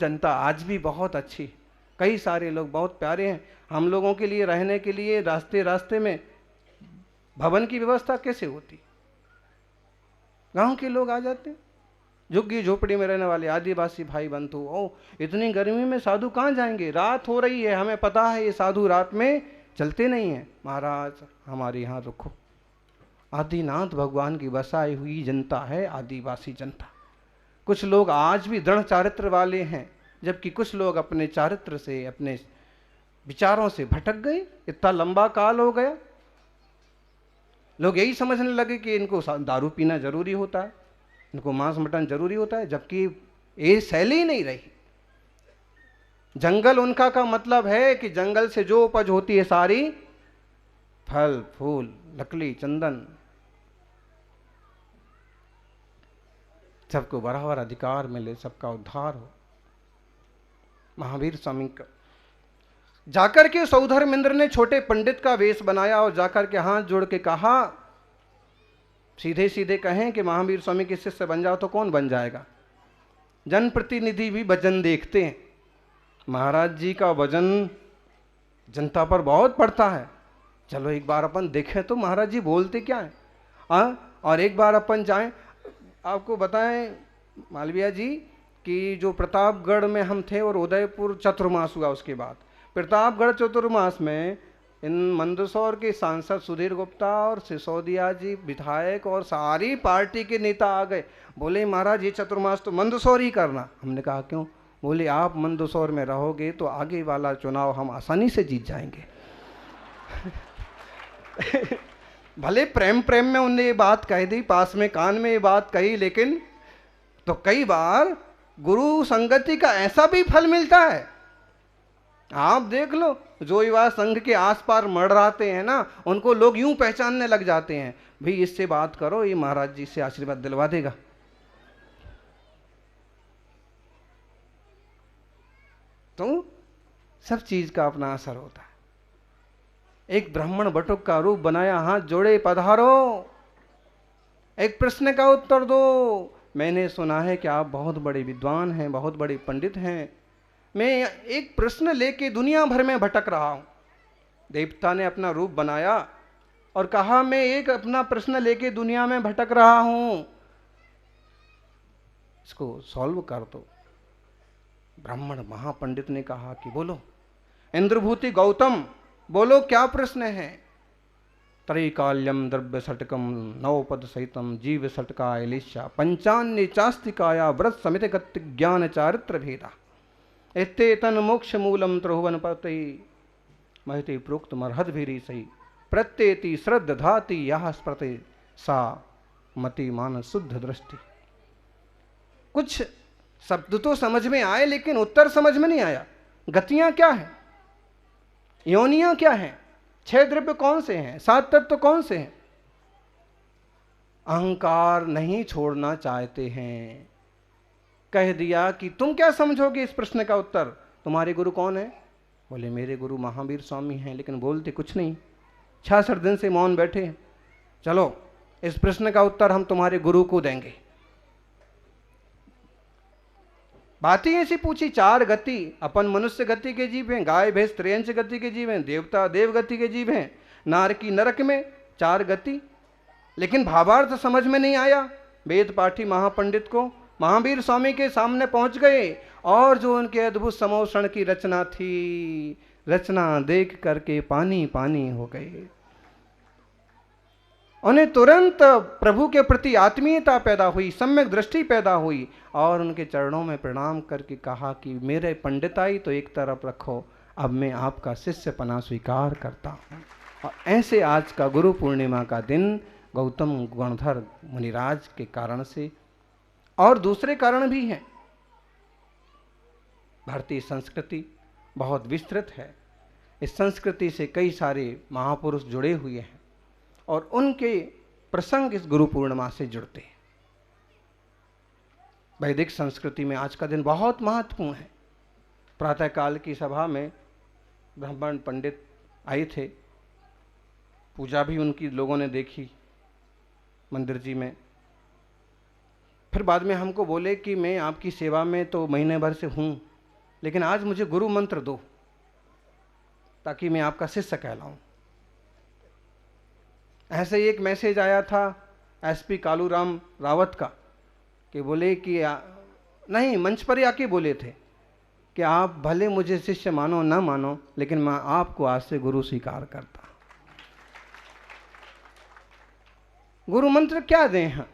जनता आज भी बहुत अच्छी है, कई सारे लोग बहुत प्यारे हैं। हम लोगों के लिए रहने के लिए रास्ते रास्ते में भवन की व्यवस्था कैसे होती, गांव के लोग आ जाते हैं, झुग्गी झोपड़ी में रहने वाले आदिवासी भाई बंधु। ओ इतनी गर्मी में साधु कहाँ जाएंगे, रात हो रही है, हमें पता है ये साधु रात में चलते नहीं हैं, महाराज हमारे यहाँ रुको। आदिनाथ भगवान की बसाई हुई जनता है आदिवासी जनता। कुछ लोग आज भी दृढ़ चारित्र वाले हैं, जबकि कुछ लोग अपने चारित्र से, अपने विचारों से भटक गए। इतना लंबा काल हो गया, लोग यही समझने लगे कि इनको दारू पीना जरूरी होता है, इनको मांस मटन जरूरी होता है, जबकि ये शैली ही नहीं रही। जंगल उनका का मतलब है कि जंगल से जो उपज होती है सारी, फल फूल लकड़ी चंदन, सबको बराबर अधिकार मिले, सबका उद्धार हो। महावीर स्वामी का जाकर के सौधर्मेंद्र ने छोटे पंडित का वेश बनाया और जाकर के हाथ जोड़ के कहा, सीधे सीधे कहें कि महावीर स्वामी के शिष्य बन जाओ तो कौन बन जाएगा। जनप्रतिनिधि भी वजन देखते हैं, महाराज जी का वजन जनता पर बहुत पड़ता है, चलो एक बार अपन देखें तो महाराज जी बोलते क्या है। और एक बार अपन जाएं। आपको बताएं मालवीय जी कि जो प्रतापगढ़ में हम थे और उदयपुर चतुर्मास हुआ, उसके बाद प्रतापगढ़ चतुर्मास में इन मंदसौर के सांसद सुधीर गुप्ता और सिसोदिया जी विधायक और सारी पार्टी के नेता आ गए। बोले महाराज ये चतुर्मास तो मंदसौर ही करना। हमने कहा क्यों? बोले आप मंदसौर में रहोगे तो आगे वाला चुनाव हम आसानी से जीत जाएंगे। भले प्रेम प्रेम में उनने ये बात कह दी, पास में कान में ये बात कही, लेकिन तो कई बार गुरु संगति का ऐसा भी फल मिलता है। आप देख लो, जो युवा संघ के आस पार मड़राते हैं ना, उनको लोग यूं पहचानने लग जाते हैं, भाई इससे बात करो, ये महाराज जी से आशीर्वाद दिलवा देगा। तो सब चीज का अपना असर होता है। एक ब्राह्मण बटुक का रूप बनाया, हाथ जोड़े, पधारो, एक प्रश्न का उत्तर दो। मैंने सुना है कि आप बहुत बड़े विद्वान हैं, बहुत बड़े पंडित हैं, मैं एक प्रश्न लेके दुनिया भर में भटक रहा हूं। देवता ने अपना रूप बनाया और कहा मैं एक अपना प्रश्न लेके दुनिया में भटक रहा हूं, इसको सॉल्व कर दो। ब्राह्मण महापंडित ने कहा कि बोलो। इंद्रभूति गौतम, बोलो क्या प्रश्न है? त्रैकाल्यम द्रव्य षटकम नवपद सहितम जीव षटका एलिशा पंचान्य चास्तिकाया व्रत समित गति ज्ञान चारित्र भेदा एते तन मोक्ष मूलम त्रिभुवन पति महति प्रोक्त मरहद भीरी सही प्रत्येति श्रद्धाति यह स्प्रति सा मति मान शुद्ध दृष्टि। कुछ शब्द तो समझ में आए, लेकिन उत्तर समझ में नहीं आया। गतियां क्या है, योनियां क्या हैं, 6 द्रव्य कौन से हैं, 7 तत्व कौन से हैं? अहंकार नहीं छोड़ना चाहते हैं। कह दिया कि तुम क्या समझोगे इस प्रश्न का उत्तर, तुम्हारे गुरु कौन है? बोले मेरे गुरु महावीर स्वामी हैं, लेकिन बोलते कुछ नहीं, 66 दिन से मौन बैठे हैं। चलो इस प्रश्न का उत्तर हम तुम्हारे गुरु को देंगे। बात ही ऐसी पूछी, 4 गति, अपन मनुष्य गति के जीव हैं, गाय भैंस त्रयंश गति के जीव हैं, देवता देव गति के जीव हैं, नार की नरक में 4 गति, लेकिन भावार्थ समझ में नहीं आया। वेद पाठी महापंडित को महावीर स्वामी के सामने पहुंच गए और जो उनके अद्भुत समोषण की रचना थी, रचना देख करके पानी पानी हो गए। उन्हें तुरंत प्रभु के प्रति आत्मीयता पैदा हुई, सम्यक दृष्टि पैदा हुई और उनके चरणों में प्रणाम करके कहा कि मेरे पंडिताई तो एक तरफ रखो, अब मैं आपका शिष्यपना स्वीकार करता हूँ। और ऐसे आज का गुरु पूर्णिमा का दिन गौतम गणधर मुनिराज के कारण से, और दूसरे कारण भी हैं। भारतीय संस्कृति बहुत विस्तृत है, इस संस्कृति से कई सारे महापुरुष जुड़े हुए हैं और उनके प्रसंग इस गुरु पूर्णिमा से जुड़ते हैं। वैदिक संस्कृति में आज का दिन बहुत महत्वपूर्ण है। प्रातःकाल की सभा में ब्राह्मण पंडित आए थे, पूजा भी उनकी लोगों ने देखी मंदिर जी में। फिर बाद में हमको बोले कि मैं आपकी सेवा में तो महीने भर से हूँ, लेकिन आज मुझे गुरु मंत्र दो ताकि मैं आपका शिष्य कहलाऊं। ऐसे ही एक मैसेज आया था एसपी कालूराम रावत का कि बोले कि नहीं, मंच पर ही आके बोले थे कि आप भले मुझे शिष्य मानो ना मानो, लेकिन मैं आपको आज से गुरु स्वीकार करता। गुरु मंत्र क्या दें हैं?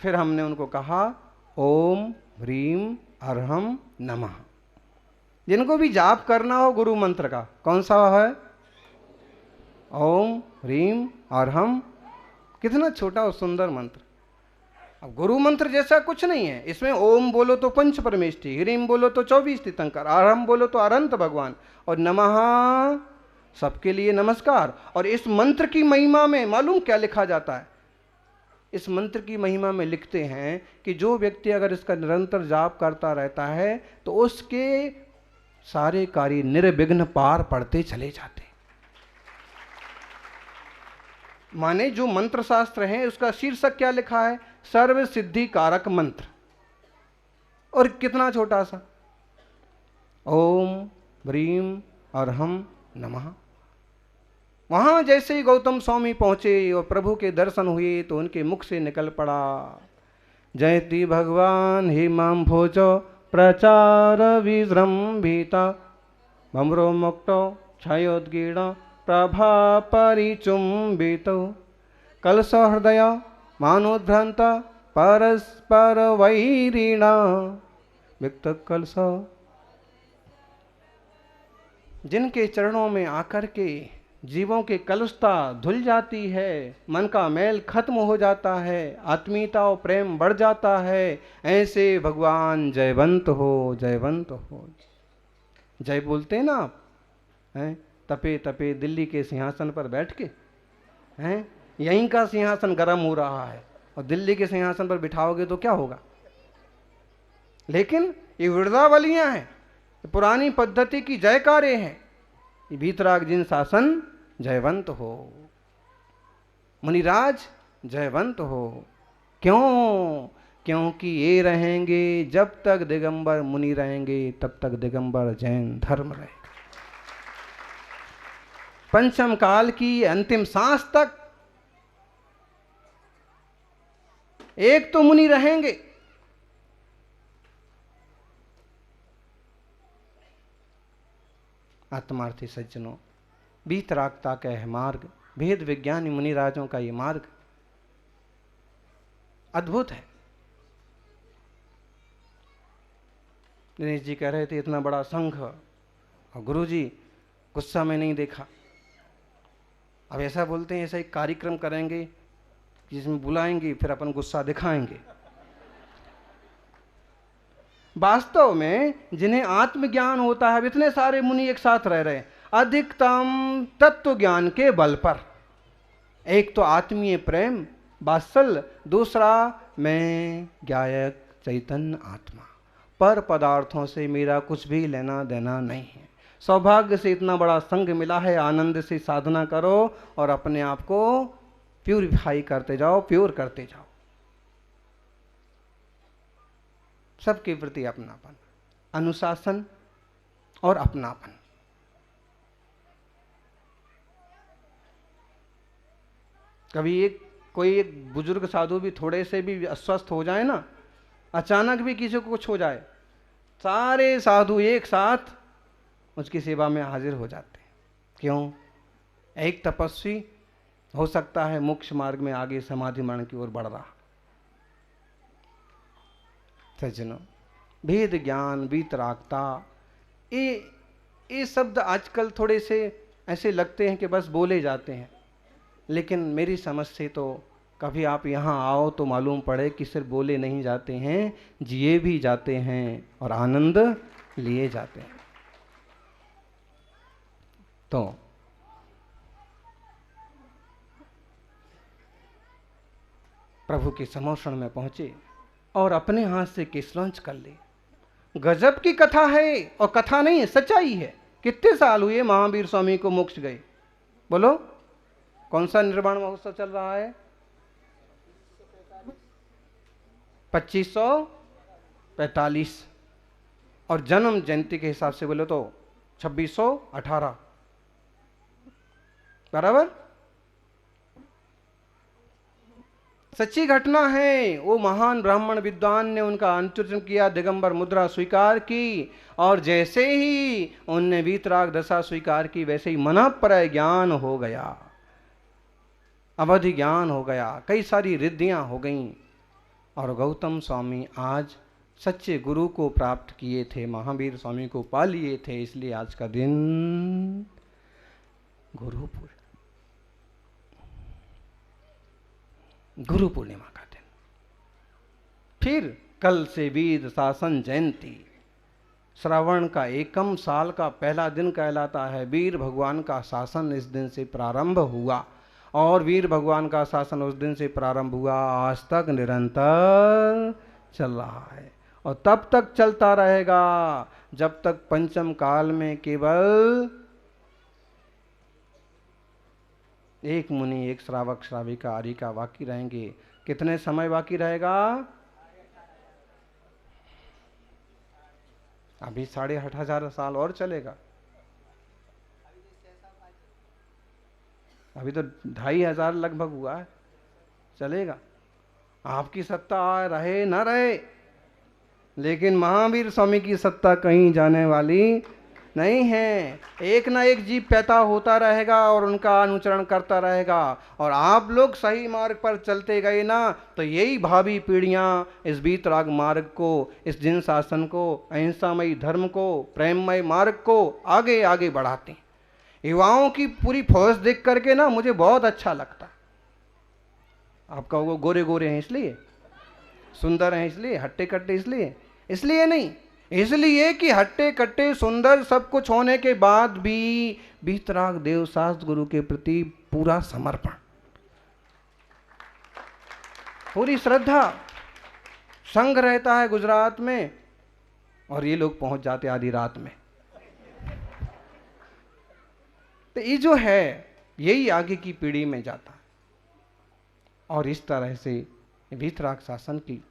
फिर हमने उनको कहा ओम ह्रीम अर्हम नमः। जिनको भी जाप करना हो गुरु मंत्र का, कौन सा है? ओम ह्रीम अर्हम। कितना छोटा और सुंदर मंत्र। अब गुरु मंत्र जैसा कुछ नहीं है। इसमें ओम बोलो तो पंच परमेष्टि, ह्रीम बोलो तो 24 तीर्थंकर, अर्हम बोलो तो अनंत भगवान, और नमः सबके लिए नमस्कार। और इस मंत्र की महिमा में मालूम क्या लिखा जाता है? इस मंत्र की महिमा में लिखते हैं कि जो व्यक्ति अगर इसका निरंतर जाप करता रहता है तो उसके सारे कार्य निर्विघ्न पार पड़ते चले जाते। माने जो मंत्र शास्त्र है उसका शीर्षक क्या लिखा है? सर्व सिद्धि कारक मंत्र। और कितना छोटा सा, ओम ह्रीम अर्हम नमः। वहां जैसे ही गौतम स्वामी पहुंचे और प्रभु के दर्शन हुए तो उनके मुख से निकल पड़ा, जयति भगवान हिमाम भोजो प्रचार विजृंभिता भम्रो मुक्तो क्षयोद्गीण प्रभा परिचुंबित कलश हृदय मानोद्भ्रांत परस्पर वैरिणा विक्त कलश। जिनके चरणों में आकर के जीवों के कलुषता धुल जाती है, मन का मैल खत्म हो जाता है, आत्मीयता और प्रेम बढ़ जाता है, ऐसे भगवान जयवंत हो, जयवंत हो। जय बोलते हैं ना आप, हैं? तपे तपे दिल्ली के सिंहासन पर बैठ के, हैं? यहीं का सिंहासन गर्म हो रहा है और दिल्ली के सिंहासन पर बिठाओगे तो क्या होगा? लेकिन ये विरदावलियां हैं, पुरानी पद्धति की जयकारे हैं। भीतराग जिन शासन जयवंत हो, मुनिराज जयवंत हो। क्यों? क्योंकि ये रहेंगे जब तक दिगंबर मुनि रहेंगे तब तक दिगंबर जैन धर्म रहेगा। पंचम काल की अंतिम सांस तक एक तो मुनि रहेंगे। आत्मार्थी सज्जनों, बीतरागता का यह मार्ग, भेद विज्ञानी मुनिराजों का ये मार्ग अद्भुत है। दिनेश जी कह रहे थे इतना बड़ा संघ और गुरु जी गुस्सा में नहीं देखा। अब ऐसा बोलते हैं ऐसा एक कार्यक्रम करेंगे जिसमें बुलाएंगे फिर अपन गुस्सा दिखाएंगे। वास्तव में जिन्हें आत्मज्ञान होता है, इतने सारे मुनि एक साथ रह रहे हैं अधिकतम तत्व ज्ञान के बल पर। एक तो आत्मीय प्रेम वात्सल्य, दूसरा मैं ज्ञायक चैतन्य आत्मा, पर पदार्थों से मेरा कुछ भी लेना देना नहीं है। सौभाग्य से इतना बड़ा संग मिला है, आनंद से साधना करो और अपने आप को प्यूरिफाई करते जाओ, प्योर करते जाओ। सबके प्रति अपनापन, अनुशासन और अपनापन। कभी कोई एक बुजुर्ग साधु भी थोड़े से भी अस्वस्थ हो जाए ना, अचानक भी किसी को कुछ हो जाए, सारे साधु एक साथ उसकी सेवा में हाजिर हो जाते हैं। क्यों? एक तपस्वी हो सकता है मोक्ष मार्ग में आगे समाधि मरण की ओर बढ़ रहा। सज्जनों, भेद ज्ञान, वीतरागता, ये शब्द आजकल थोड़े से ऐसे लगते हैं कि बस बोले जाते हैं, लेकिन मेरी समझ से तो कभी आप यहाँ आओ तो मालूम पड़े कि सिर्फ बोले नहीं जाते हैं, जिए भी जाते हैं और आनंद लिए जाते हैं। तो प्रभु के समोषण में पहुंचे और अपने हाथ से केस लॉन्च कर ले। गजब की कथा है, और कथा नहीं है, सच्चाई है। कितने साल हुए महावीर स्वामी को मोक्ष गए? बोलो, कौन सा निर्वाण महोत्सव चल रहा है? 2545। और जन्म जयंती के हिसाब से बोले तो 2618 बराबर। सच्ची घटना है। वो महान ब्राह्मण विद्वान ने उनका अंतुचन किया, दिगंबर मुद्रा स्वीकार की, और जैसे ही उनने वीतराग दशा स्वीकार की वैसे ही मनःप्रय ज्ञान हो गया, अवधि ज्ञान हो गया, कई सारी रिद्धियां हो गईं। और गौतम स्वामी आज सच्चे गुरु को प्राप्त किए थे, महावीर स्वामी को पा लिए थे, इसलिए आज का दिन गुरु पूर्णिमा का दिन। फिर कल से वीर शासन जयंती, श्रावण का एकम साल का पहला दिन कहलाता है। वीर भगवान का शासन इस दिन से प्रारंभ हुआ, और वीर भगवान का शासन उस दिन से प्रारंभ हुआ, आज तक निरंतर चल रहा है और तब तक चलता रहेगा जब तक पंचम काल में केवल एक मुनि, एक श्रावक, श्राविका, आरिका बाकी रहेंगे। कितने समय बाकी रहेगा? अभी 8,500 साल और चलेगा। अभी तो 2,500 लगभग हुआ है, चलेगा। आपकी सत्ता रहे ना रहे, लेकिन महावीर स्वामी की सत्ता कहीं जाने वाली नहीं है। एक ना एक जीव पैदा होता रहेगा और उनका अनुचरण करता रहेगा, और आप लोग सही मार्ग पर चलते गए ना तो यही भावी पीढ़ियां इस वीतराग मार्ग को, इस जिन शासन को, अहिंसामयी धर्म को, प्रेममय मार्ग को आगे आगे बढ़ाते। युवाओं की पूरी फौज देख करके ना मुझे बहुत अच्छा लगता। आप कहोगे गोरे गोरे हैं इसलिए, सुंदर हैं इसलिए, हट्टे कट्टे इसलिए नहीं, इसलिए कि हट्टे कट्टे सुंदर सब कुछ होने के बाद भी वीतराग देवशास्त्र गुरु के प्रति पूरा समर्पण, पूरी श्रद्धा। संघ रहता है गुजरात में और ये लोग पहुंच जाते आधी रात में। तो ये जो है यही आगे की पीढ़ी में जाता है, और इस तरह से वीतराग शासन की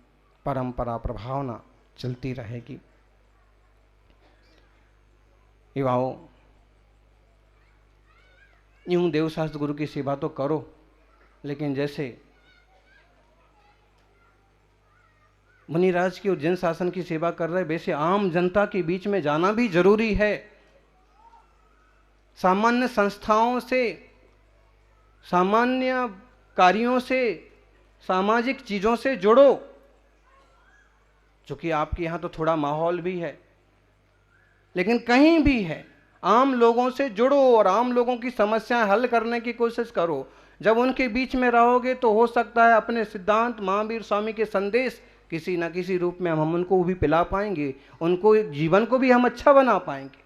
परंपरा प्रभावना चलती रहेगी। युवाओं, यूं देवशास्त्र गुरु की सेवा तो करो, लेकिन जैसे मुनिराज की और जिन शासन की सेवा कर रहे, वैसे आम जनता के बीच में जाना भी जरूरी है। सामान्य संस्थाओं से, सामान्य कार्यों से, सामाजिक चीजों से जुड़ो। चूंकि आपके यहां तो थोड़ा माहौल भी है, लेकिन कहीं भी है, आम लोगों से जुड़ो और आम लोगों की समस्याएं हल करने की कोशिश करो। जब उनके बीच में रहोगे तो हो सकता है अपने सिद्धांत, महावीर स्वामी के संदेश किसी न किसी रूप में हम उनको भी पिला पाएंगे, उनको जीवन को भी हम अच्छा बना पाएंगे।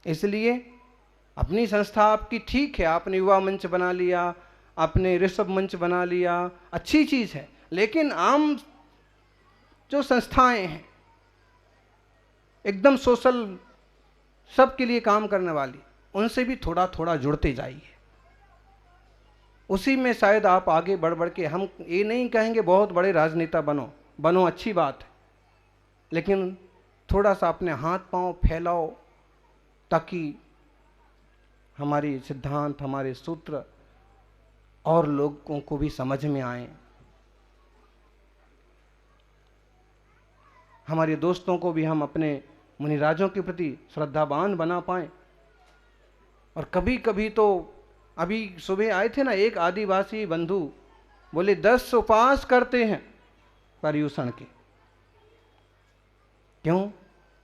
इसलिए अपनी संस्था आपकी ठीक है, आपने युवा मंच बना लिया, आपने ऋषभ मंच बना लिया, अच्छी चीज है, लेकिन आम जो संस्थाएं हैं एकदम सोशल, सबके लिए काम करने वाली, उनसे भी थोड़ा थोड़ा जुड़ते जाइए। उसी में शायद आप आगे बढ़ बढ़ के, हम ये नहीं कहेंगे बहुत बड़े राजनेता बनो, अच्छी बात है, लेकिन थोड़ा सा अपने हाथ पांव फैलाओ ताकि हमारी सिद्धांत, हमारे सूत्र और लोगों को भी समझ में आए, हमारे दोस्तों को भी हम अपने मुनिराजों के प्रति श्रद्धावान बना पाएं। और कभी कभी तो, अभी सुबह आए थे ना एक आदिवासी बंधु, बोले 10 उपवास करते हैं पर्युषण के। क्यों?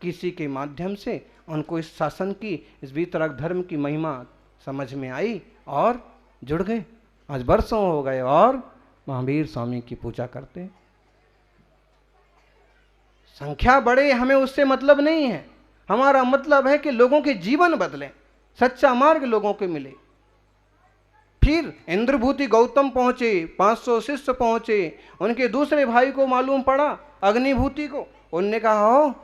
किसी के माध्यम से उनको इस शासन की, इस वीतराग धर्म की महिमा समझ में आई और जुड़ गए। आज वर्षों हो गए और महावीर स्वामी की पूजा करते हैं। संख्या बढ़े हमें उससे मतलब नहीं है, हमारा मतलब है कि लोगों के जीवन बदलें, सच्चा मार्ग लोगों को मिले। फिर इंद्रभूति गौतम पहुंचे, 500 शिष्य पहुंचे, उनके दूसरे भाई को मालूम पड़ा अग्निभूति को, उनने कहा हो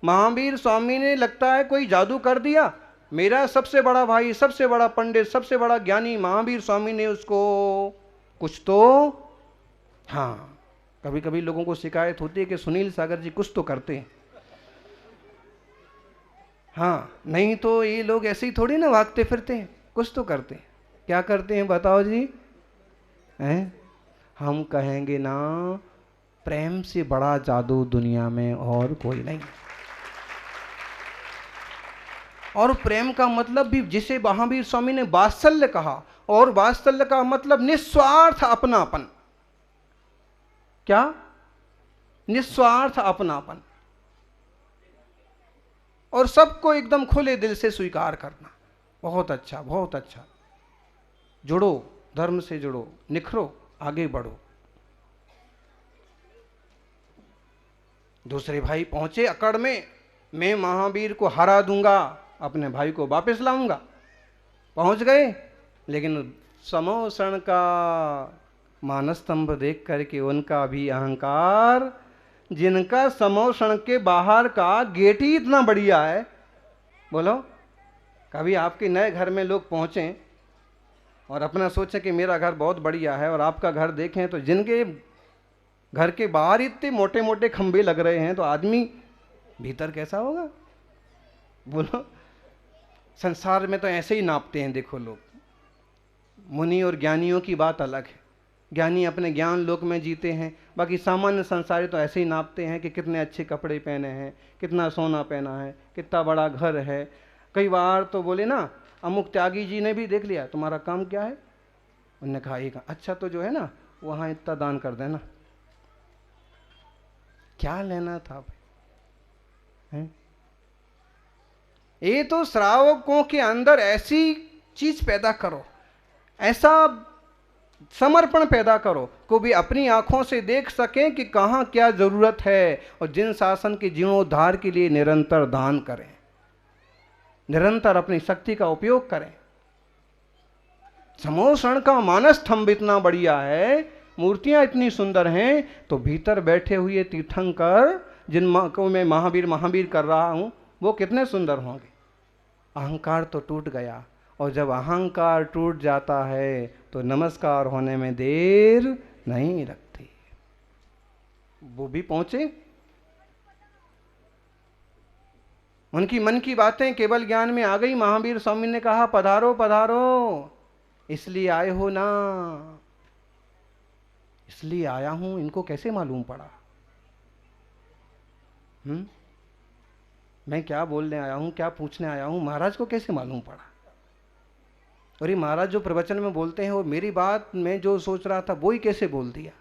महावीर स्वामी ने लगता है कोई जादू कर दिया, मेरा सबसे बड़ा भाई, सबसे बड़ा पंडित, सबसे बड़ा ज्ञानी महावीर स्वामी ने उसको कुछ तो हाँ कभी कभी लोगों को शिकायत होती है कि सुनील सागर जी कुछ तो करते हैं। हाँ, नहीं तो ये लोग ऐसे ही थोड़ी ना भागते फिरते हैं, कुछ तो करते हैं। क्या करते हैं बताओ जी? हैं? हम कहेंगे ना, प्रेम से बड़ा जादू दुनिया में और कोई नहीं। और प्रेम का मतलब भी, जिसे महावीर स्वामी ने वात्सल्य कहा, और वात्सल्य का मतलब निस्वार्थ अपनापन। क्या? निस्वार्थ अपनापन, और सबको एकदम खुले दिल से स्वीकार करना। बहुत अच्छा, बहुत अच्छा। जुड़ो, धर्म से जुड़ो, निखरो, आगे बढ़ो। दूसरे भाई पहुंचे अकड़ में, मैं महावीर को हरा दूंगा, अपने भाई को वापस लाऊंगा। पहुंच गए, लेकिन समोषण का मानस्तंभ देख करके उनका भी अहंकार, जिनका समोषण के बाहर का गेट ही इतना बढ़िया है। बोलो, कभी आपके नए घर में लोग पहुंचे और अपना सोचें कि मेरा घर बहुत बढ़िया है, और आपका घर देखें तो जिनके घर के बाहर इतने मोटे मोटे खंभे लग रहे हैं, तो आदमी भीतर कैसा होगा? बोलो, संसार में तो ऐसे ही नापते हैं। देखो लोग, मुनि और ज्ञानियों की बात अलग है। ज्ञानी अपने ज्ञान लोक में जीते हैं, बाकी सामान्य संसारी तो ऐसे ही नापते हैं कि कितने अच्छे कपड़े पहने हैं, कितना सोना पहना है, कितना बड़ा घर है। कई बार तो बोले ना, अमुक त्यागी जी ने भी देख लिया, तुम्हारा काम क्या है? उन्होंने कहा एक, अच्छा तो जो है ना वहाँ इतना दान कर देना। क्या लेना था भाई? ये तो श्रावकों के अंदर ऐसी चीज पैदा करो, ऐसा समर्पण पैदा करो को भी अपनी आंखों से देख सकें कि कहाँ क्या जरूरत है, और जिन शासन के जीर्णोद्धार के लिए निरंतर दान करें, निरंतर अपनी शक्ति का उपयोग करें। समोषण का मानस्तंभ इतना बढ़िया है, मूर्तियां इतनी सुंदर हैं, तो भीतर बैठे हुए तीर्थंकर जिन को मैं महावीर महावीर कर रहा हूं, वो कितने सुंदर होंगे। अहंकार तो टूट गया, और जब अहंकार टूट जाता है तो नमस्कार होने में देर नहीं लगती। वो भी पहुंचे, उनकी मन की बातें केवल ज्ञान में आ गई। महावीर स्वामी ने कहा, पधारो पधारो, इसलिए आए हो ना? इसलिए आया हूं। इनको कैसे मालूम पड़ा? मैं क्या बोलने आया हूं, क्या पूछने आया हूं, महाराज को कैसे मालूम पड़ा? और ये महाराज जो प्रवचन में बोलते हैं, वो मेरी बात में जो सोच रहा था वो ही कैसे बोल दिया?